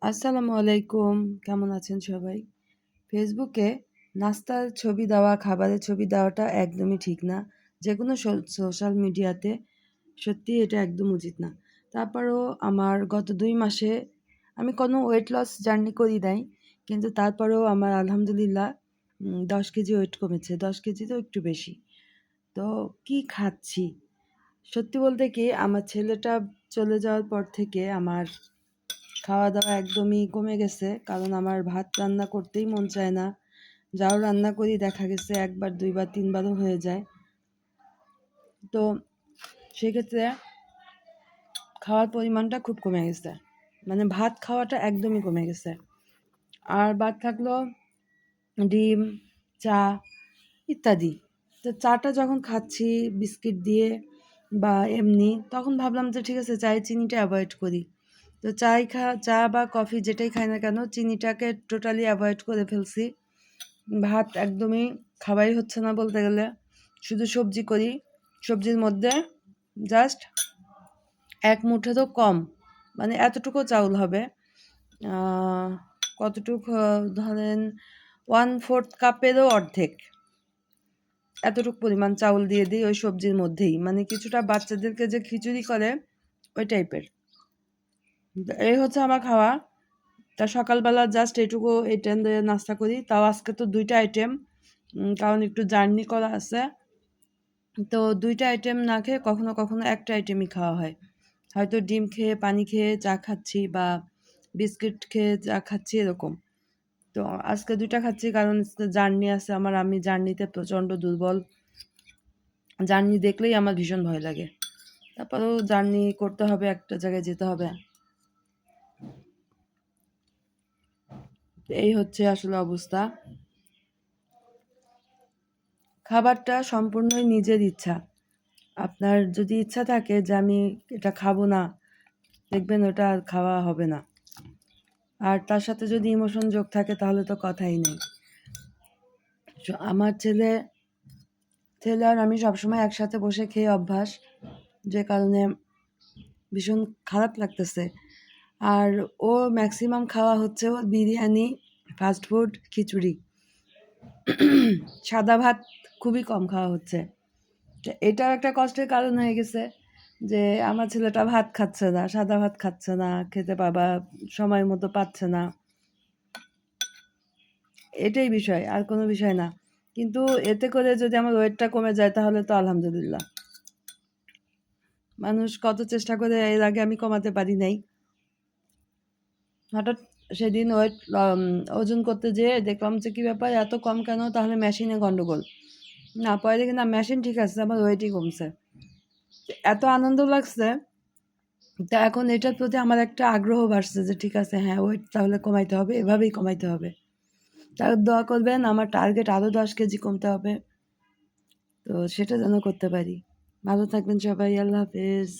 আসসালামু আলাইকুম। কেমন আছেন সবাই? ফেসবুকে নাস্তার ছবি দেওয়া, খাবারের ছবি দেওয়াটা একদমই ঠিক না। যেকোনো সোশ্যাল মিডিয়াতে সত্যিই এটা একদম উচিত না। তারপরেও আমার গত ২ মাসে আমি কোনো ওয়েট লস জার্নি করি নাই। কিন্তু তারপরেও আমার আলহামদুলিল্লাহ ১০ কেজি ওয়েট কমেছে। ১০ কেজিতেও একটু বেশি। তো কি খাচ্ছি? সত্যি বলতে কি আমার ছেলেটা চলে যাওয়ার পর থেকে আমার খাওয়া-দাওয়া একদমই কমে গেছে। কারণ আমার ভাত রান্না করতেই মন চায় না। যাও রান্না করি দেখা গেছে ১ বার, ২ বার, ৩ বারও হয়ে যায়। তো সেক্ষেত্রে খাওয়ার পরিমাণটা খুব কমে গেছে। মানে ভাত খাওয়াটা একদমই কমে গেছে। আর বাদ থাকলো ডিম, চা ইত্যাদি। তো চাটা যখন খাচ্ছি বিস্কিট দিয়ে বা এমনি তখন ভাবলাম যে ঠিক আছে চায়ে চিনিটা অ্যাভয়েড করি। তো চা বা কফি যেটাই খাই না কেন চিনিটাকে টোটালি অ্যাভয়েড করে ফেলছি। ভাত একদমই খাওয়াই হচ্ছে না বলতে গেলে। শুধু সবজি করি। সবজির মধ্যে জাস্ট ১ মুঠেরও কম মানে এতটুকু চাউল হবে। আ কতটুক ধরেন 1/4 কাপেরও অর্ধেক। এতটুক পরিমাণ চাউল দিয়ে দিই ওই সবজির মধ্যেই। মানে কিছুটা বাচ্চাদেরকে যে খিচুড়ি করে ওই টাইপের। এই হচ্ছে আমার খাওয়া। তা সকালবেলা জাস্ট এইটা দিয়ে নাস্তা করি। তাও আজকে তো ২ টা আইটেম। কারণ একটু জার্নি করা আছে। তো ২ টা আইটেম না খেয়ে কখনো, কখনো একটা আইটেমই খাওয়া হয়। হয়তো ডিম খেয়ে, পানি খেয়ে চা খাচ্ছি বা বিস্কিট খেয়ে চা খাচ্ছি এরকম। তো আজকে ২ টা খাচ্ছি কারণ আজকে জার্নি আছে আমার। আমি জার্নিতে প্রচণ্ড দুর্বল। জার্নি দেখলেই আমার ভীষণ ভয় লাগে। তারপরেও জার্নি করতে হবে, একটা জায়গায় যেতে হবে। এই হচ্ছে আসলে অবস্থা। খাবারটা সম্পূর্ণই নিজের ইচ্ছা। আপনার যদি ইচ্ছা থাকে যে আমি এটা খাবো না, দেখবেন ওটা আর খাওয়া হবে না। আর তার সাথে যদি ইমোশন যোগ থাকে তাহলে তো কথাই নেই। আমার ছেলে আর আমি সবসময় একসাথে বসে খেয়ে অভ্যাস। যে কারণে ভীষণ খারাপ লাগতেছে। আর ওর ম্যাক্সিমাম খাওয়া হচ্ছে ওর বিরিয়ানি, ফাস্ট ফুড, খিচুড়ি। সাদা ভাত খুবই কম খাওয়া হচ্ছে। তো এটাও একটা কষ্টের কারণ হয়ে গেছে যে আমার ছেলেটা ভাত খাচ্ছে না, সাদা ভাত খাচ্ছে না, খেতে সময় মতো পাচ্ছে না। এটাই বিষয়, আর কোনো বিষয় না। কিন্তু এতে করে যদি আমার ওয়েটটা কমে যায় তাহলে তো আলহামদুলিল্লাহ। মানুষ কত চেষ্টা করে এর আগে আমি কমাতে পারি নাই। হঠাৎ সেদিন ওজন করতে যেয়ে দেখলাম যে কি ব্যাপার এত কম কেন? তাহলে মেশিনে গন্ডগোল। না পরে দেখি না মেশিন ঠিক আছে, আমার ওয়েটই কমছে। এত আনন্দ লাগছে। তা এখন এটার প্রতি আমার একটা আগ্রহ বাড়ছে যে ঠিক আছে হ্যাঁ ওয়েট তাহলে কমাইতে হবে, এভাবেই কমাইতে হবে। তার দোয়া করবেন আমার টার্গেট আরও ১০ কেজি কমতে হবে। তো সেটা যেন করতে পারি। ভালো থাকবেন সবাই। আল্লাহ হাফেজ।